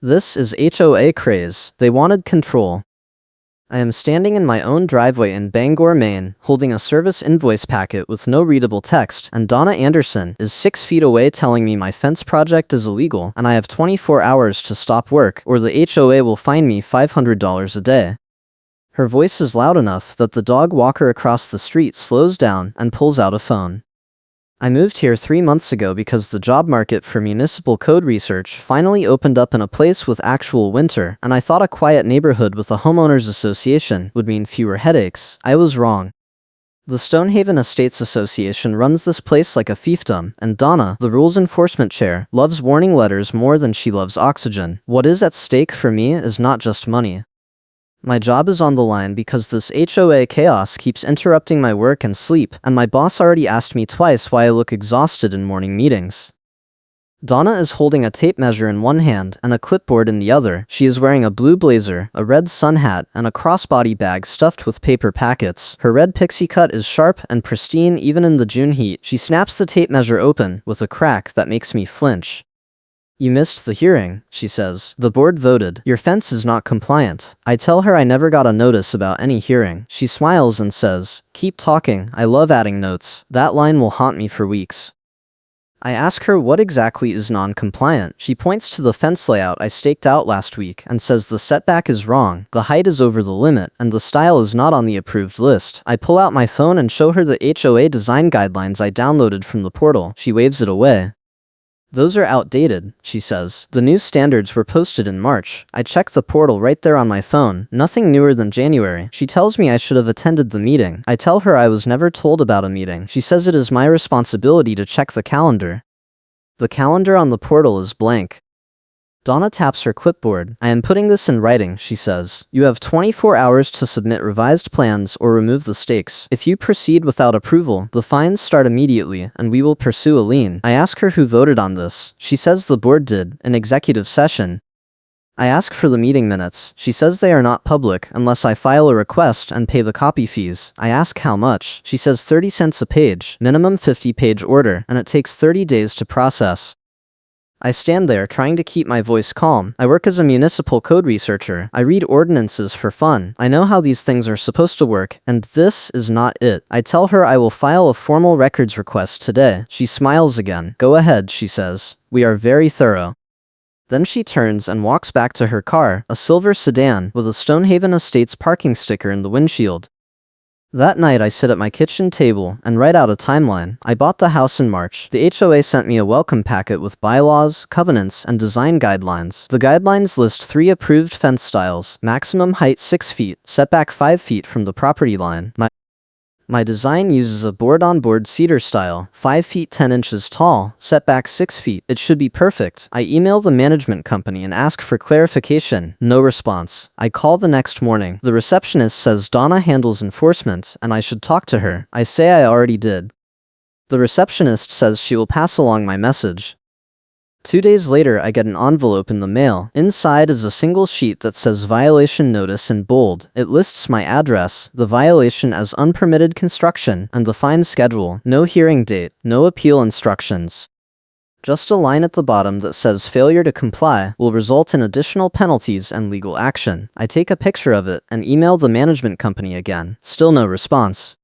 This is HOA craze. They wanted control. I am standing in my own driveway in Bangor, Maine, holding a service invoice packet with no readable text, and Donna Anderson is 6 feet away telling me my fence project is illegal and I have 24 hours to stop work or the HOA will fine me $500 a day. Her voice is loud enough that the dog walker across the street slows down and pulls out a phone. I moved here 3 months ago because the job market for municipal code research finally opened up in a place with actual winter, and I thought a quiet neighborhood with a homeowners association would mean fewer headaches. I was wrong. The Stonehaven Estates Association runs this place like a fiefdom, and Donna, the rules enforcement chair, loves warning letters more than she loves oxygen. What is at stake for me is not just money. My job is on the line because this HOA chaos keeps interrupting my work and sleep, and my boss already asked me twice why I look exhausted in morning meetings. Donna is holding a tape measure in one hand and a clipboard in the other. She is wearing a blue blazer, a red sun hat, and a crossbody bag stuffed with paper packets. Her red pixie cut is sharp and pristine even in the June heat. She snaps the tape measure open with a crack that makes me flinch. "You missed the hearing," she says. "The board voted. Your fence is not compliant." I tell her I never got a notice about any hearing. She smiles and says, "Keep talking. I love adding notes. That line will haunt me for weeks." I ask her what exactly is non-compliant. She points to the fence layout I staked out last week and says the setback is wrong, the height is over the limit, and the style is not on the approved list. I pull out my phone and show her the HOA design guidelines I downloaded from the portal. She waves it away. "Those are outdated," she says. "The new standards were posted in March." I check the portal right there on my phone. Nothing newer than January. She tells me I should have attended the meeting. I tell her I was never told about a meeting. She says it is my responsibility to check the calendar. The calendar on the portal is blank. Donna taps her clipboard. "I am putting this in writing," she says. "You have 24 hours to submit revised plans or remove the stakes. If you proceed without approval, the fines start immediately, and we will pursue a lien." I ask her who voted on this. She says the board did, in executive session. I ask for the meeting minutes. She says they are not public unless I file a request and pay the copy fees. I ask how much. She says 30 cents a page, minimum 50-page order, and it takes 30 days to process. I stand there trying to keep my voice calm. I work as a municipal code researcher. I read ordinances for fun. I know how these things are supposed to work, and this is not it. I tell her I will file a formal records request today. She smiles again. "Go ahead," she says. "We are very thorough." Then she turns and walks back to her car, a silver sedan with a Stonehaven Estates parking sticker in the windshield. That night I sit at my kitchen table and write out a timeline. I bought the house in March. The HOA sent me a welcome packet with bylaws, covenants, and design guidelines. The guidelines list 3 approved fence styles: maximum height 6 feet, setback 5 feet from the property line. My design uses a board-on-board cedar style, 5 feet 10 inches tall, setback 6 feet. It should be perfect. I email the management company and ask for clarification. No response. I call the next morning. The receptionist says Donna handles enforcement, and I should talk to her. I say I already did. The receptionist says she will pass along my message. 2 days later, I get an envelope in the mail. Inside is a single sheet that says violation notice in bold. It lists my address, the violation as unpermitted construction, and the fine schedule. No hearing date, no appeal instructions. Just a line at the bottom that says failure to comply will result in additional penalties and legal action. I take a picture of it and email the management company again. Still no response.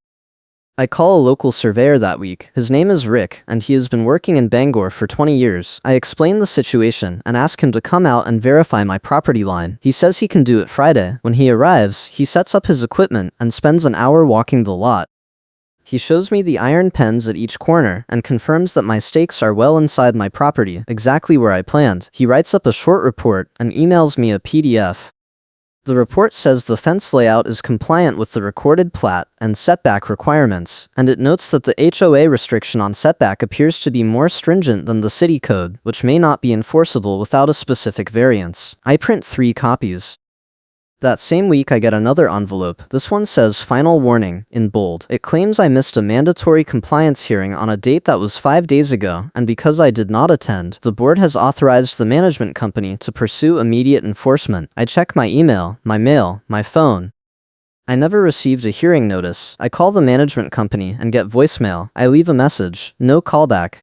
I call a local surveyor that week. His name is Rick, and he has been working in Bangor for 20 years. I explain the situation and ask him to come out and verify my property line. He says he can do it Friday. When he arrives, he sets up his equipment and spends an hour walking the lot. He shows me the iron pens at each corner and confirms that my stakes are well inside my property, exactly where I planned. He writes up a short report and emails me a PDF. The report says the fence layout is compliant with the recorded plat and setback requirements, and it notes that the HOA restriction on setback appears to be more stringent than the city code, which may not be enforceable without a specific variance. I print 3 copies. That same week I get another envelope. This one says final warning in bold. It claims I missed a mandatory compliance hearing on a date that was 5 days ago, and because I did not attend, the board has authorized the management company to pursue immediate enforcement. I check my email, my mail, my phone. I never received a hearing notice. I call the management company and get voicemail. I leave a message. No callback.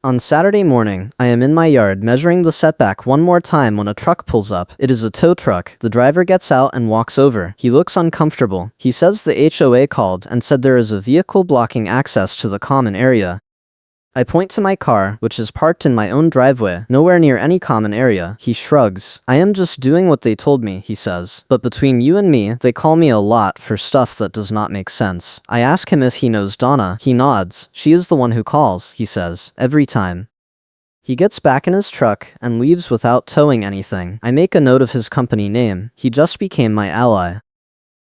On Saturday morning, I am in my yard measuring the setback one more time when a truck pulls up. It is a tow truck. The driver gets out and walks over. He looks uncomfortable. He says the HOA called and said there is a vehicle blocking access to the common area. I point to my car, which is parked in my own driveway, nowhere near any common area. He shrugs. I am just doing what they told me, he says. But between you and me, they call me a lot for stuff that does not make sense. I ask him if he knows Donna. He nods. She is the one who calls, he says, every time. He gets back in his truck and leaves without towing anything. I make a note of his company name. He just became my ally.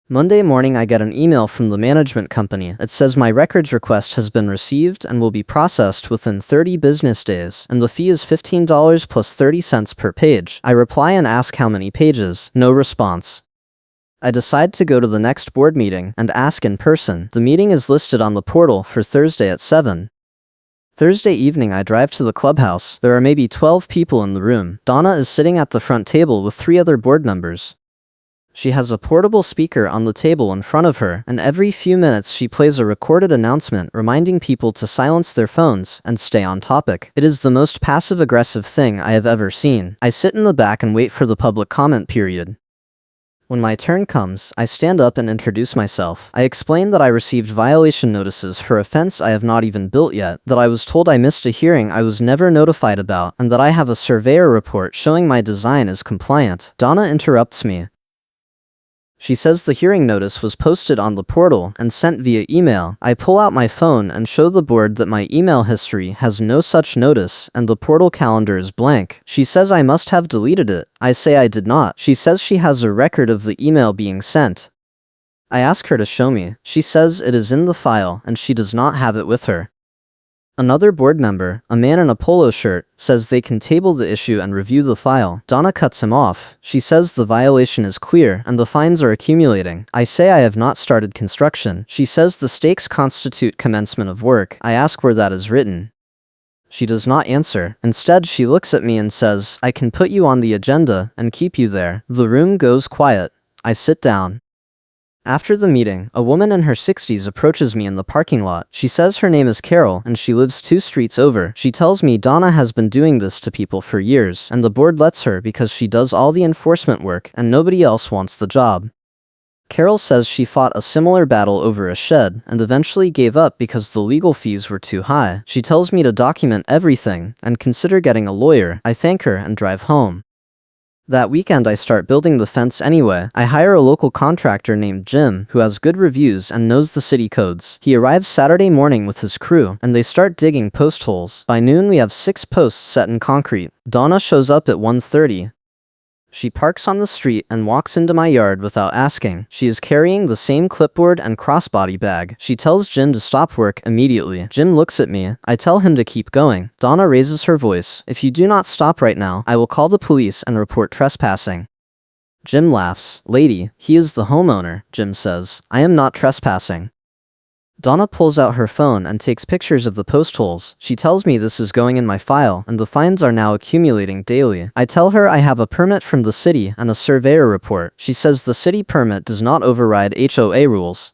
Monday morning, I get an email from the management company. It says my records request has been received and will be processed within 30 business days, and the fee is $15 plus 30 cents per page. I reply and ask how many pages. No response. I decide to go to the next board meeting and ask in person. The meeting is listed on the portal for Thursday at 7. Thursday evening, I drive to the clubhouse. There are maybe 12 people in the room. Donna is sitting at the front table with 3 other board members. She has a portable speaker on the table in front of her, and every few minutes she plays a recorded announcement reminding people to silence their phones and stay on topic. It is the most passive-aggressive thing I have ever seen. I sit in the back and wait for the public comment period. When my turn comes, I stand up and introduce myself. I explain that I received violation notices for a fence I have not even built yet, that I was told I missed a hearing I was never notified about, and that I have a surveyor report showing my design is compliant. Donna interrupts me. She says the hearing notice was posted on the portal and sent via email. I pull out my phone and show the board that my email history has no such notice and the portal calendar is blank. She says I must have deleted it. I say I did not. She says she has a record of the email being sent. I ask her to show me. She says it is in the file and she does not have it with her. Another board member, a man in a polo shirt, says they can table the issue and review the file. Donna cuts him off. She says the violation is clear and the fines are accumulating. I say I have not started construction. She says the stakes constitute commencement of work. I ask where that is written. She does not answer. Instead, she looks at me and says, I can put you on the agenda and keep you there. The room goes quiet. I sit down. After the meeting, a woman in her 60s approaches me in the parking lot. She says her name is Carol and she lives 2 streets over. She tells me Donna has been doing this to people for years, and the board lets her because she does all the enforcement work and nobody else wants the job. Carol says she fought a similar battle over a shed and eventually gave up because the legal fees were too high. She tells me to document everything and consider getting a lawyer. I thank her and drive home. That weekend I start building the fence anyway. I hire a local contractor named Jim, who has good reviews and knows the city codes. He arrives Saturday morning with his crew, and they start digging post holes. By noon we have 6 posts set in concrete. Donna shows up at 1:30. She parks on the street and walks into my yard without asking. She is carrying the same clipboard and crossbody bag. She tells Jim to stop work immediately. Jim looks at me. I tell him to keep going. Donna raises her voice. If you do not stop right now, I will call the police and report trespassing. Jim laughs. Lady, he is the homeowner, Jim says. I am not trespassing. Donna pulls out her phone and takes pictures of the post holes. She tells me this is going in my file, and the fines are now accumulating daily. I tell her I have a permit from the city and a surveyor report. She says the city permit does not override HOA rules.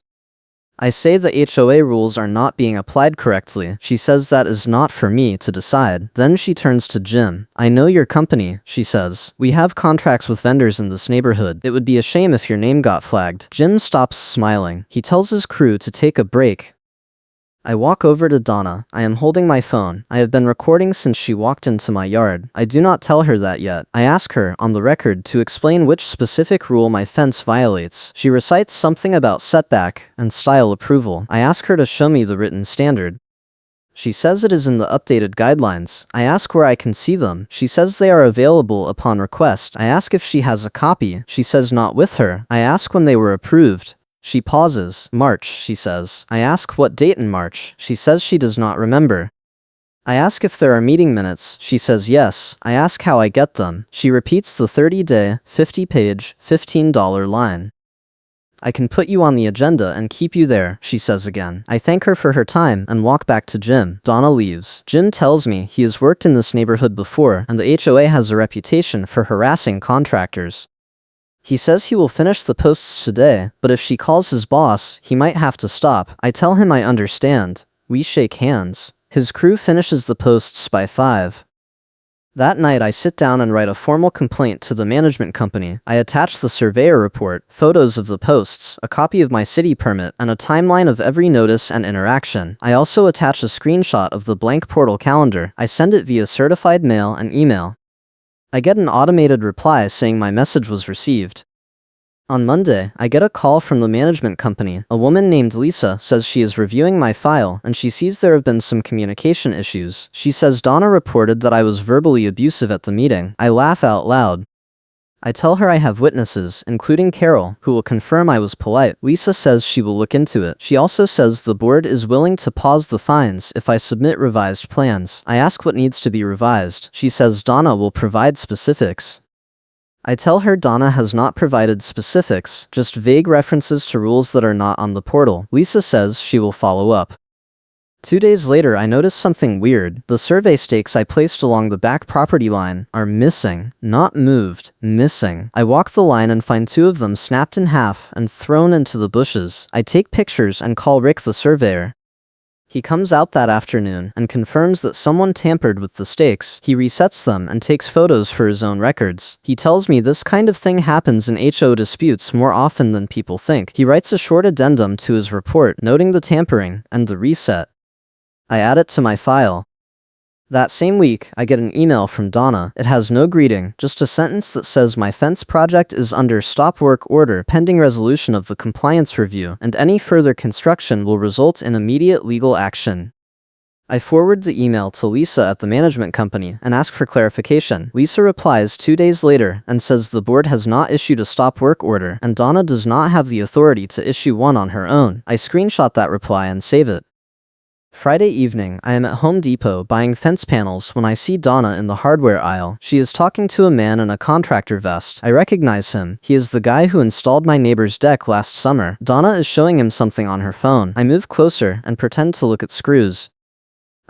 I say the HOA rules are not being applied correctly. She says that is not for me to decide. Then she turns to Jim. I know your company, she says. We have contracts with vendors in this neighborhood. It would be a shame if your name got flagged. Jim stops smiling. He tells his crew to take a break. I walk over to Donna. I am holding my phone. I have been recording since she walked into my yard. I do not tell her that yet. I ask her, on the record, to explain which specific rule my fence violates. She recites something about setback and style approval. I ask her to show me the written standard. She says it is in the updated guidelines. I ask where I can see them. She says they are available upon request. I ask if she has a copy. She says not with her. I ask when they were approved. She pauses. March, she says. I ask what date in March. She says she does not remember. I ask if there are meeting minutes. She says yes. I ask how I get them. She repeats the 30-day, 50-page, $15 line. I can put you on the agenda and keep you there, she says again. I thank her for her time and walk back to Jim. Donna leaves. Jim tells me he has worked in this neighborhood before and the HOA has a reputation for harassing contractors. He says he will finish the posts today, but if she calls his boss, he might have to stop. I tell him I understand. We shake hands. His crew finishes the posts by 5. That night I sit down and write a formal complaint to the management company. I attach the surveyor report, photos of the posts, a copy of my city permit, and a timeline of every notice and interaction. I also attach a screenshot of the blank portal calendar. I send it via certified mail and email. I get an automated reply saying my message was received. On Monday, I get a call from the management company. A woman named Lisa says she is reviewing my file and she sees there have been some communication issues. She says Donna reported that I was verbally abusive at the meeting. I laugh out loud. I tell her I have witnesses, including Carol, who will confirm I was polite. Lisa says she will look into it. She also says the board is willing to pause the fines if I submit revised plans. I ask what needs to be revised. She says Donna will provide specifics. I tell her Donna has not provided specifics, just vague references to rules that are not on the portal. Lisa says she will follow up. 2 days later, I notice something weird. The survey stakes I placed along the back property line are missing. Not moved, missing. I walk the line and find 2 of them snapped in half and thrown into the bushes. I take pictures and call Rick the surveyor. He comes out that afternoon and confirms that someone tampered with the stakes. He resets them and takes photos for his own records. He tells me this kind of thing happens in HO disputes more often than people think. He writes a short addendum to his report noting the tampering and the reset. I add it to my file. That same week, I get an email from Donna. It has no greeting, just a sentence that says my fence project is under stop work order pending resolution of the compliance review, and any further construction will result in immediate legal action. I forward the email to Lisa at the management company and ask for clarification. Lisa replies 2 days later and says the board has not issued a stop work order and Donna does not have the authority to issue one on her own. I screenshot that reply and save it. Friday evening, I am at Home Depot buying fence panels when I see Donna in the hardware aisle. She is talking to a man in a contractor vest. I recognize him. He is the guy who installed my neighbor's deck last summer. Donna is showing him something on her phone. I move closer and pretend to look at screws.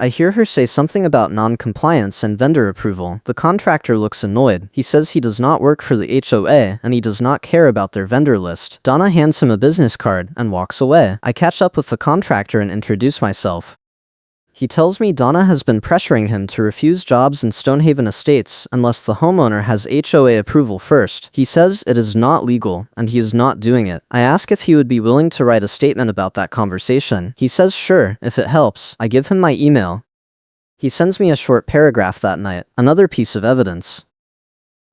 I hear her say something about non-compliance and vendor approval. The contractor looks annoyed. He says he does not work for the HOA and he does not care about their vendor list. Donna hands him a business card and walks away. I catch up with the contractor and introduce myself. He tells me Donna has been pressuring him to refuse jobs in Stonehaven Estates unless the homeowner has HOA approval first. He says it is not legal, and he is not doing it. I ask if he would be willing to write a statement about that conversation. He says sure, if it helps. I give him my email. He sends me a short paragraph that night, another piece of evidence.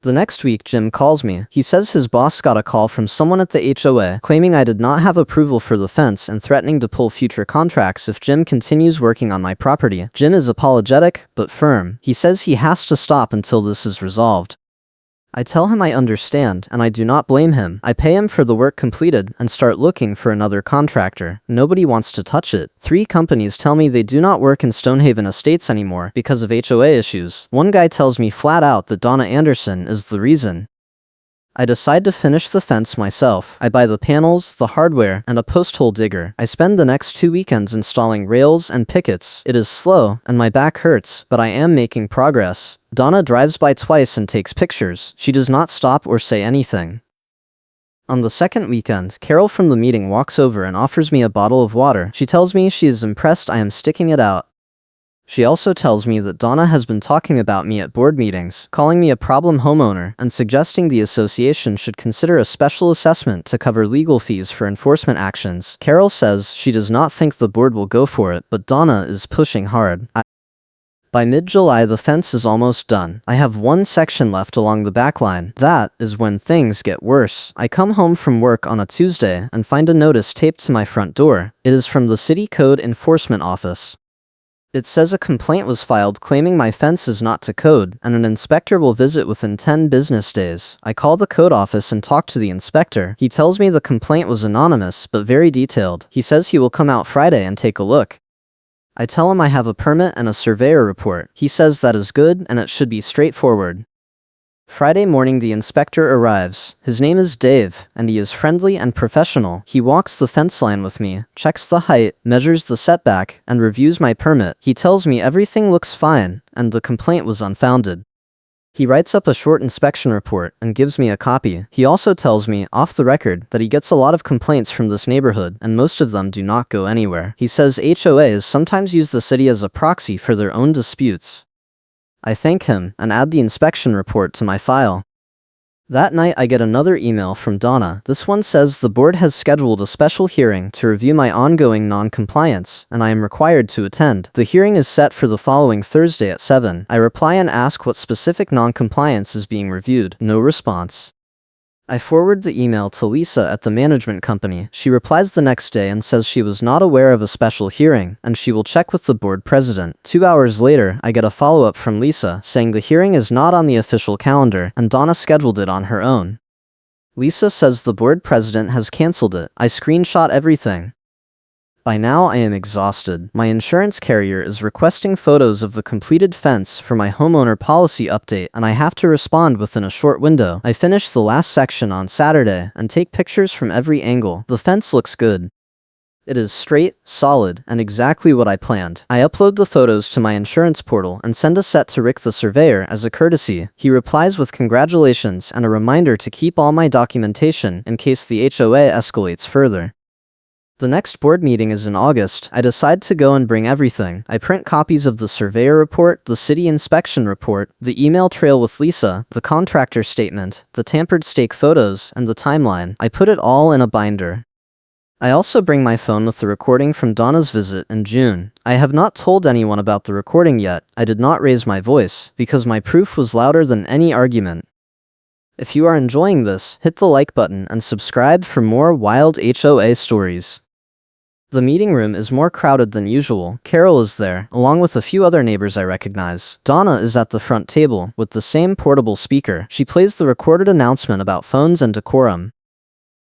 The next week, Jim calls me. He says his boss got a call from someone at the HOA claiming I did not have approval for the fence and threatening to pull future contracts if Jim continues working on my property. Jim is apologetic, but firm. He says he has to stop until this is resolved. I tell him I understand, and I do not blame him. I pay him for the work completed and start looking for another contractor. Nobody wants to touch it. 3 companies tell me they do not work in Stonehaven Estates anymore because of HOA issues. One guy tells me flat out that Donna Anderson is the reason. I decide to finish the fence myself. I buy the panels, the hardware, and a post hole digger. I spend the next 2 weekends installing rails and pickets. It is slow, and my back hurts, but I am making progress. Donna drives by twice and takes pictures. She does not stop or say anything. On the second weekend, Carol from the meeting walks over and offers me a bottle of water. She tells me she is impressed I am sticking it out. She also tells me that Donna has been talking about me at board meetings, calling me a problem homeowner, and suggesting the association should consider a special assessment to cover legal fees for enforcement actions. Carol says she does not think the board will go for it, but Donna is pushing hard. By mid-July, the fence is almost done. I have 1 section left along the back line. That is when things get worse. I come home from work on a Tuesday and find a notice taped to my front door. It is from the City Code Enforcement Office. It says a complaint was filed claiming my fence is not to code, and an inspector will visit within 10 business days. I call the code office and talk to the inspector. He tells me the complaint was anonymous, but very detailed. He says he will come out Friday and take a look. I tell him I have a permit and a surveyor report. He says that is good and it should be straightforward. Friday morning, the inspector arrives. His name is Dave, and he is friendly and professional. He walks the fence line with me, checks the height, measures the setback, and reviews my permit. He tells me everything looks fine, and the complaint was unfounded. He writes up a short inspection report and gives me a copy. He also tells me, off the record, that he gets a lot of complaints from this neighborhood, and most of them do not go anywhere. He says HOAs sometimes use the city as a proxy for their own disputes. I thank him and add the inspection report to my file. That night I get another email from Donna. This one says the board has scheduled a special hearing to review my ongoing non-compliance, and I am required to attend. The hearing is set for the following Thursday at 7. I reply and ask what specific non-compliance is being reviewed. No response. I forward the email to Lisa at the management company. She replies the next day and says she was not aware of a special hearing, and she will check with the board president. 2 hours later, I get a follow-up from Lisa, saying the hearing is not on the official calendar, and Donna scheduled it on her own. Lisa says the board president has canceled it. I screenshot everything. By now I am exhausted. My insurance carrier is requesting photos of the completed fence for my homeowner policy update, and I have to respond within a short window. I finish the last section on Saturday and take pictures from every angle. The fence looks good. It is straight, solid, and exactly what I planned. I upload the photos to my insurance portal and send a set to Rick the surveyor as a courtesy. He replies with congratulations and a reminder to keep all my documentation in case the HOA escalates further. The next board meeting is in August. I decide to go and bring everything. I print copies of the surveyor report, the city inspection report, the email trail with Lisa, the contractor statement, the tampered stake photos, and the timeline. I put it all in a binder. I also bring my phone with the recording from Donna's visit in June. I have not told anyone about the recording yet. I did not raise my voice, because my proof was louder than any argument. If you are enjoying this, hit the like button and subscribe for more wild HOA stories. The meeting room is more crowded than usual. Carol is there, along with a few other neighbors I recognize. Donna is at the front table, with the same portable speaker. She plays the recorded announcement about phones and decorum.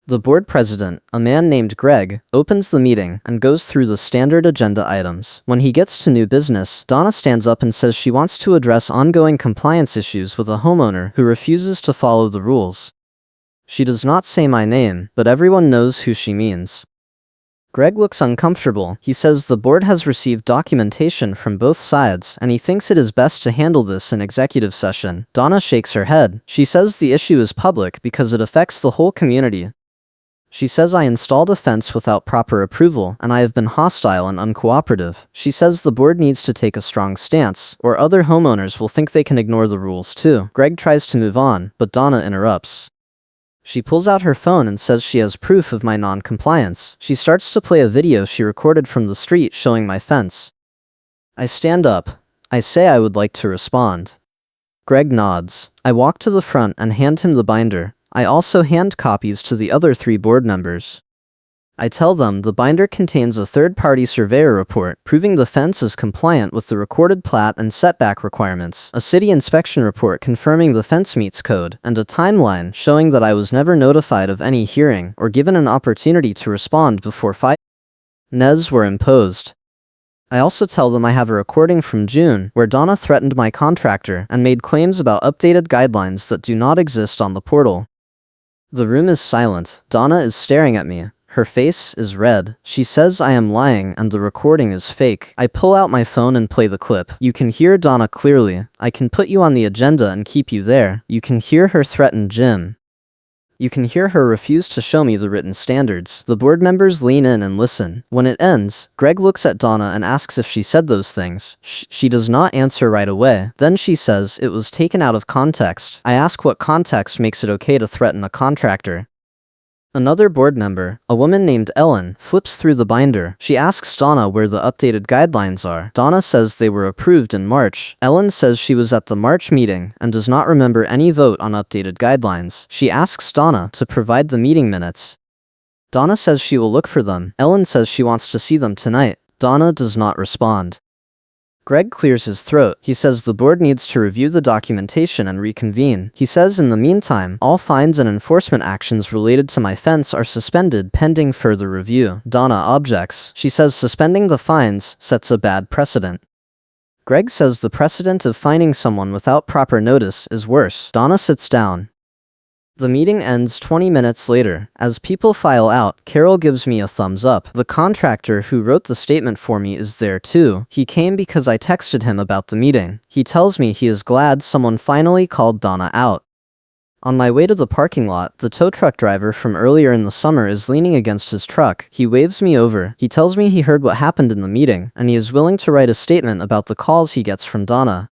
The board president, a man named Greg, opens the meeting and goes through the standard agenda items. When he gets to new business, Donna stands up and says she wants to address ongoing compliance issues with a homeowner who refuses to follow the rules. She does not say my name, but everyone knows who she means. Greg looks uncomfortable. He says the board has received documentation from both sides, and he thinks it is best to handle this in executive session. Donna shakes her head. She says the issue is public because it affects the whole community. She says I installed a fence without proper approval, and I have been hostile and uncooperative. She says the board needs to take a strong stance, or other homeowners will think they can ignore the rules too. Greg tries to move on, but Donna interrupts. She pulls out her phone and says she has proof of my non-compliance. She starts to play a video she recorded from the street showing my fence. I stand up. I say I would like to respond. Greg nods. I walk to the front and hand him the binder. I also hand copies to the other 3 board members. I tell them the binder contains a third-party surveyor report proving the fence is compliant with the recorded plat and setback requirements, a city inspection report confirming the fence meets code, and a timeline showing that I was never notified of any hearing or given an opportunity to respond before fines were imposed. I also tell them I have a recording from June where Donna threatened my contractor and made claims about updated guidelines that do not exist on the portal. The room is silent. Donna is staring at me. Her face is red. She says I am lying and the recording is fake. I pull out my phone and play the clip. You can hear Donna clearly. I can put you on the agenda and keep you there. You can hear her threaten Jim. You can hear her refuse to show me the written standards. The board members lean in and listen. When it ends, Greg looks at Donna and asks if she said those things. She does not answer right away. Then she says it was taken out of context. I ask what context makes it okay to threaten a contractor. Another board member, a woman named Ellen, flips through the binder. She asks Donna where the updated guidelines are. Donna says they were approved in March. Ellen says she was at the March meeting and does not remember any vote on updated guidelines. She asks Donna to provide the meeting minutes. Donna says she will look for them. Ellen says she wants to see them tonight. Donna does not respond. Greg clears his throat. He says the board needs to review the documentation and reconvene. He says in the meantime, all fines and enforcement actions related to my fence are suspended pending further review. Donna objects. She says suspending the fines sets a bad precedent. Greg says the precedent of fining someone without proper notice is worse. Donna sits down. The meeting ends 20 minutes later. As people file out, Carol gives me a thumbs up. The contractor who wrote the statement for me is there too. He came because I texted him about the meeting. He tells me he is glad someone finally called Donna out. On my way to the parking lot, the tow truck driver from earlier in the summer is leaning against his truck. He waves me over. He tells me he heard what happened in the meeting, and he is willing to write a statement about the calls he gets from Donna.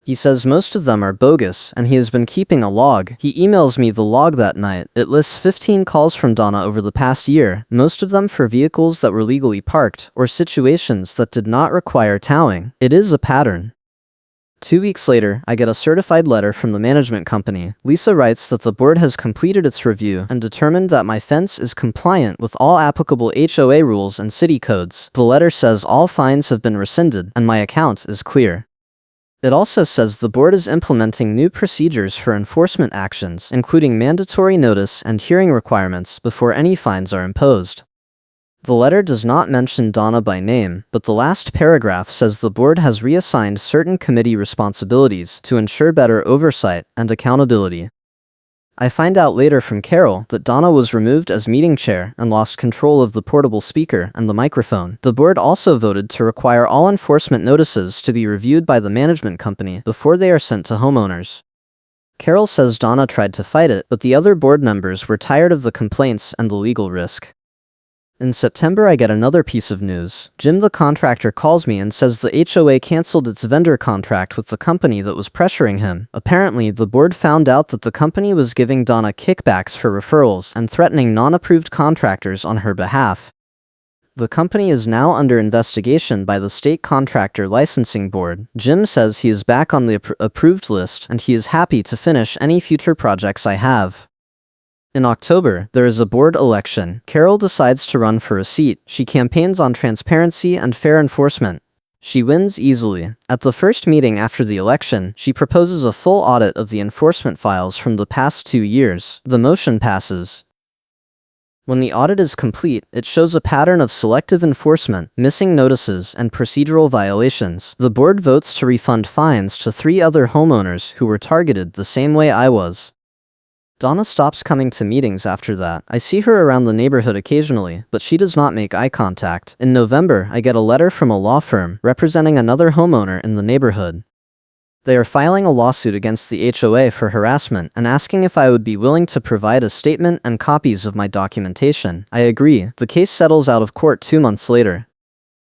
He says most of them are bogus, and he has been keeping a log. He emails me the log that night. It lists 15 calls from Donna over the past year, most of them for vehicles that were legally parked, or situations that did not require towing. It is a pattern. 2 weeks later, I get a certified letter from the management company. Lisa writes that the board has completed its review and determined that my fence is compliant with all applicable HOA rules and city codes. The letter says all fines have been rescinded, and my account is clear. It also says the board is implementing new procedures for enforcement actions, including mandatory notice and hearing requirements before any fines are imposed. The letter does not mention Donna by name, but the last paragraph says the board has reassigned certain committee responsibilities to ensure better oversight and accountability. I find out later from Carol that Donna was removed as meeting chair and lost control of the portable speaker and the microphone. The board also voted to require all enforcement notices to be reviewed by the management company before they are sent to homeowners. Carol says Donna tried to fight it, but the other board members were tired of the complaints and the legal risk. In September, I get another piece of news. Jim the contractor calls me and says the HOA canceled its vendor contract with the company that was pressuring him. Apparently, the board found out that the company was giving Donna kickbacks for referrals and threatening non-approved contractors on her behalf. The company is now under investigation by the State Contractor Licensing Board. Jim says he is back on the approved list and he is happy to finish any future projects I have. In October, there is a board election. Carol decides to run for a seat. She campaigns on transparency and fair enforcement. She wins easily. At the first meeting after the election, she proposes a full audit of the enforcement files from the past 2 years. The motion passes. When the audit is complete, it shows a pattern of selective enforcement, missing notices, and procedural violations. The board votes to refund fines to 3 other homeowners who were targeted the same way I was. Donna stops coming to meetings after that. I see her around the neighborhood occasionally, but she does not make eye contact. In November, I get a letter from a law firm representing another homeowner in the neighborhood. They are filing a lawsuit against the HOA for harassment and asking if I would be willing to provide a statement and copies of my documentation. I agree. The case settles out of court 2 months later.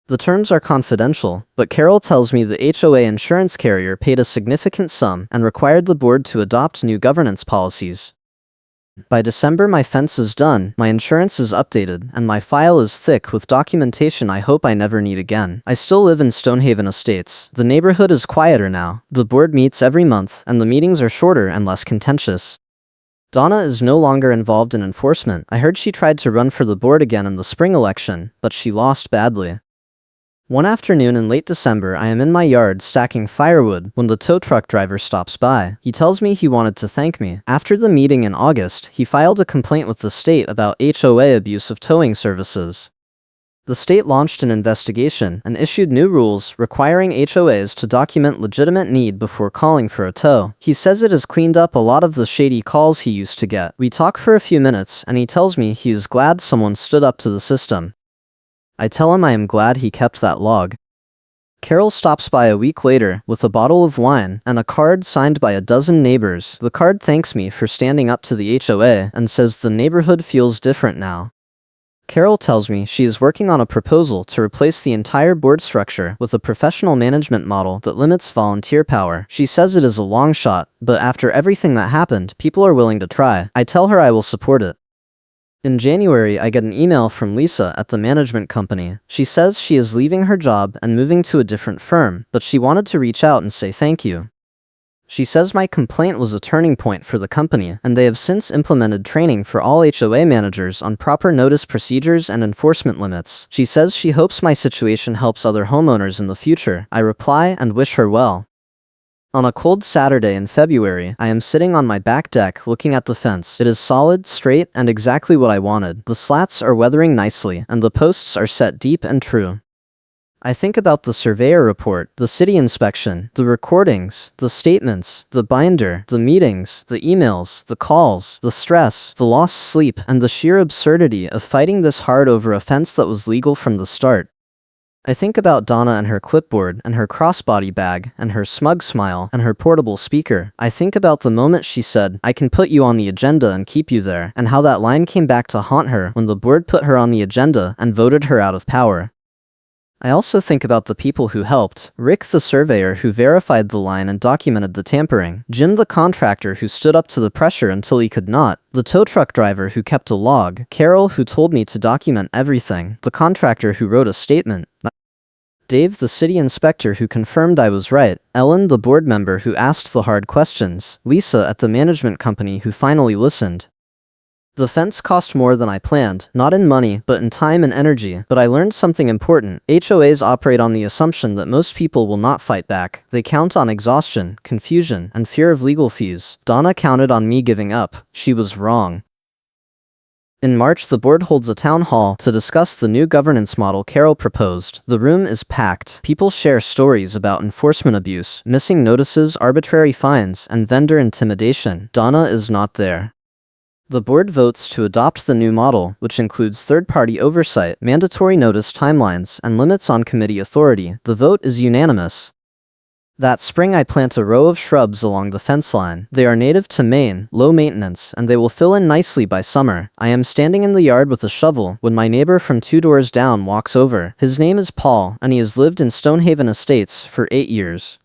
The terms are confidential, but Carol tells me the HOA insurance carrier paid a significant sum and required the board to adopt new governance policies. By December, my fence is done, my insurance is updated, and my file is thick with documentation I hope I never need again. I still live in Stonehaven Estates. The neighborhood is quieter now. The board meets every month, and the meetings are shorter and less contentious. Donna is no longer involved in enforcement. I heard she tried to run for the board again in the spring election, but she lost badly. One afternoon in late December, I am in my yard stacking firewood when the tow truck driver stops by. He tells me he wanted to thank me. After the meeting in August, he filed a complaint with the state about HOA abuse of towing services. The state launched an investigation and issued new rules requiring HOAs to document legitimate need before calling for a tow. He says it has cleaned up a lot of the shady calls he used to get. We talk for a few minutes, and he tells me he is glad someone stood up to the system. I tell him I am glad he kept that log. Carol stops by a week later with a bottle of wine and a card signed by a dozen neighbors. The card thanks me for standing up to the HOA and says the neighborhood feels different now. Carol tells me she is working on a proposal to replace the entire board structure with a professional management model that limits volunteer power. She says it is a long shot, but after everything that happened, people are willing to try. I tell her I will support it. In January, I get an email from Lisa at the management company. She says she is leaving her job and moving to a different firm, but she wanted to reach out and say thank you. She says my complaint was a turning point for the company, and they have since implemented training for all HOA managers on proper notice procedures and enforcement limits. She says she hopes my situation helps other homeowners in the future. I reply and wish her well. On a cold Saturday in February, I am sitting on my back deck looking at the fence. It is solid, straight, and exactly what I wanted. The slats are weathering nicely, and the posts are set deep and true. I think about the surveyor report, the city inspection, the recordings, the statements, the binder, the meetings, the emails, the calls, the stress, the lost sleep, and the sheer absurdity of fighting this hard over a fence that was legal from the start. I think about Donna and her clipboard, and her crossbody bag, and her smug smile, and her portable speaker. I think about the moment she said, "I can put you on the agenda and keep you there," and how that line came back to haunt her when the board put her on the agenda and voted her out of power. I also think about the people who helped. Rick the surveyor who verified the line and documented the tampering. Jim the contractor who stood up to the pressure until he could not. The tow truck driver who kept a log. Carol who told me to document everything. The contractor who wrote a statement. Dave the city inspector who confirmed I was right. Ellen the board member who asked the hard questions. Lisa at the management company who finally listened. The fence cost more than I planned, not in money, but in time and energy, but I learned something important. HOAs operate on the assumption that most people will not fight back. They count on exhaustion, confusion, and fear of legal fees. Donna counted on me giving up. She was wrong. In March, the board holds a town hall to discuss the new governance model Carol proposed. The room is packed. People share stories about enforcement abuse, missing notices, arbitrary fines, and vendor intimidation. Donna is not there. The board votes to adopt the new model, which includes third-party oversight, mandatory notice timelines, and limits on committee authority. The vote is unanimous. That spring I plant a row of shrubs along the fence line. They are native to Maine, low maintenance, and they will fill in nicely by summer. I am standing in the yard with a shovel when my neighbor from 2 doors down walks over. His name is Paul, and he has lived in Stonehaven Estates for 8 years.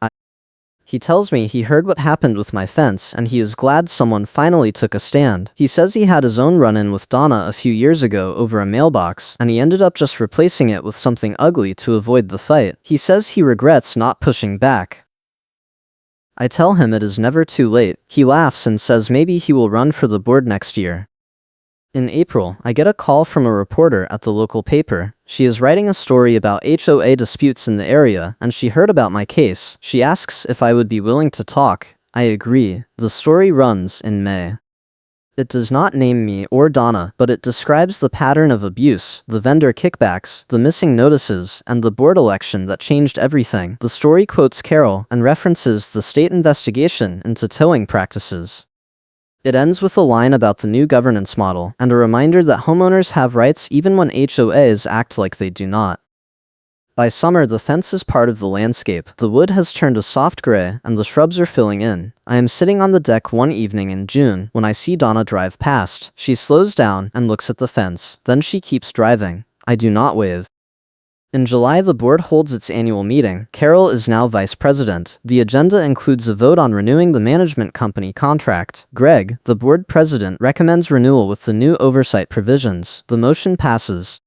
He tells me he heard what happened with my fence and he is glad someone finally took a stand. He says he had his own run-in with Donna a few years ago over a mailbox, and he ended up just replacing it with something ugly to avoid the fight. He says he regrets not pushing back. I tell him it is never too late. He laughs and says maybe he will run for the board next year. In April, I get a call from a reporter at the local paper. She is writing a story about HOA disputes in the area, and she heard about my case. She asks if I would be willing to talk. I agree. The story runs in May. It does not name me or Donna, but it describes the pattern of abuse, the vendor kickbacks, the missing notices, and the board election that changed everything. The story quotes Carol and references the state investigation into towing practices. It ends with a line about the new governance model, and a reminder that homeowners have rights even when HOAs act like they do not. By summer, the fence is part of the landscape. The wood has turned a soft gray, and the shrubs are filling in. I am sitting on the deck one evening in June when I see Donna drive past. She slows down and looks at the fence. Then she keeps driving. I do not wave. In July, the board holds its annual meeting. Carol is now vice president. The agenda includes a vote on renewing the management company contract. Greg, the board president, recommends renewal with the new oversight provisions. The motion passes.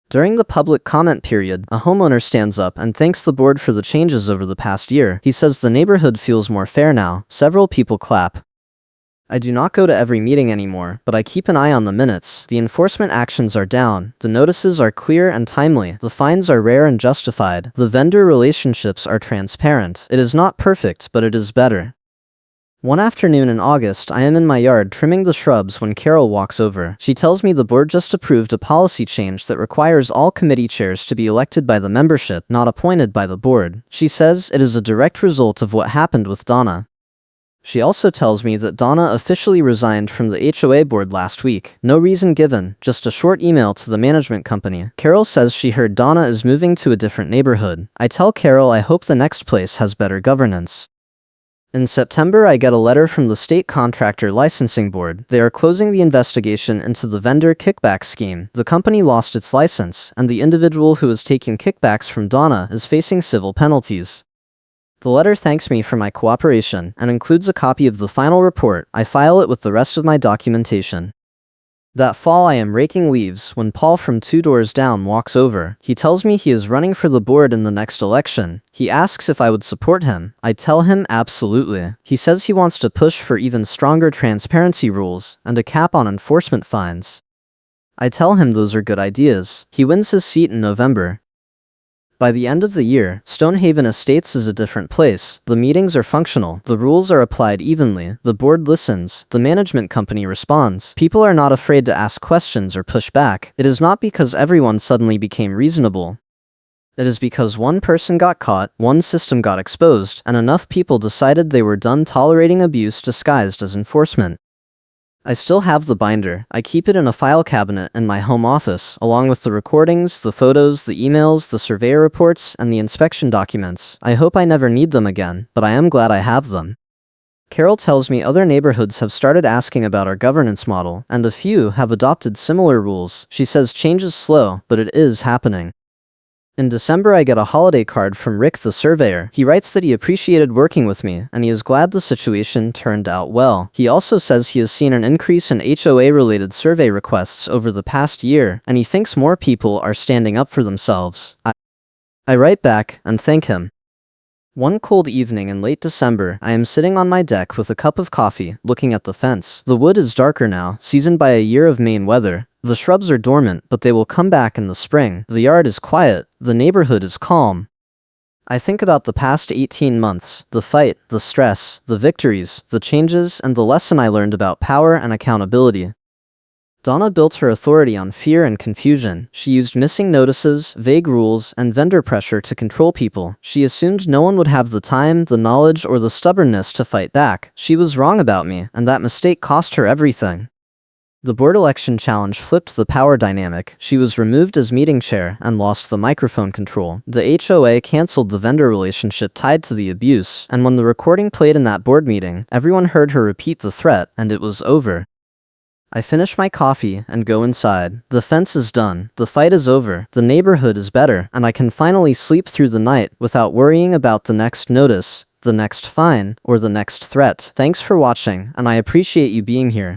During the public comment period, a homeowner stands up and thanks the board for the changes over the past year. He says the neighborhood feels more fair now. Several people clap. I do not go to every meeting anymore, but I keep an eye on the minutes. The enforcement actions are down. The notices are clear and timely. The fines are rare and justified. The vendor relationships are transparent. It is not perfect, but it is better. One afternoon in August, I am in my yard trimming the shrubs when Carol walks over. She tells me the board just approved a policy change that requires all committee chairs to be elected by the membership, not appointed by the board. She says it is a direct result of what happened with Donna. She also tells me that Donna officially resigned from the HOA board last week. No reason given, just a short email to the management company. Carol says she heard Donna is moving to a different neighborhood. I tell Carol I hope the next place has better governance. In September, I get a letter from the State Contractor Licensing Board. They are closing the investigation into the vendor kickback scheme. The company lost its license, and the individual who is taking kickbacks from Donna is facing civil penalties. The letter thanks me for my cooperation and includes a copy of the final report. I file it with the rest of my documentation. That fall, I am raking leaves when Paul from 2 doors down walks over. He tells me he is running for the board in the next election. He asks if I would support him. I tell him absolutely. He says he wants to push for even stronger transparency rules and a cap on enforcement fines. I tell him those are good ideas. He wins his seat in November. By the end of the year, Stonehaven Estates is a different place. The meetings are functional. The rules are applied evenly. The board listens. The management company responds. People are not afraid to ask questions or push back. It is not because everyone suddenly became reasonable. It is because one person got caught, one system got exposed, and enough people decided they were done tolerating abuse disguised as enforcement. I still have the binder. I keep it in a file cabinet in my home office, along with the recordings, the photos, the emails, the surveyor reports, and the inspection documents. I hope I never need them again, but I am glad I have them. Carol tells me other neighborhoods have started asking about our governance model, and a few have adopted similar rules. She says change is slow, but it is happening. In December, I get a holiday card from Rick the surveyor. He writes that he appreciated working with me, and he is glad the situation turned out well. He also says he has seen an increase in HOA-related survey requests over the past year, and he thinks more people are standing up for themselves. I write back and thank him. One cold evening in late December, I am sitting on my deck with a cup of coffee, looking at the fence. The wood is darker now, seasoned by a year of Maine weather. The shrubs are dormant, but they will come back in the spring. The yard is quiet. The neighborhood is calm. I think about the past 18 months, the fight, the stress, the victories, the changes, and the lesson I learned about power and accountability. Donna built her authority on fear and confusion. She used missing notices, vague rules, and vendor pressure to control people. She assumed no one would have the time, the knowledge, or the stubbornness to fight back. She was wrong about me, and that mistake cost her everything. The board election challenge flipped the power dynamic. She was removed as meeting chair and lost the microphone control. The HOA canceled the vendor relationship tied to the abuse, and when the recording played in that board meeting, everyone heard her repeat the threat, and it was over. I finish my coffee and go inside. The fence is done. The fight is over. The neighborhood is better, and I can finally sleep through the night without worrying about the next notice, the next fine, or the next threat. Thanks for watching, and I appreciate you being here.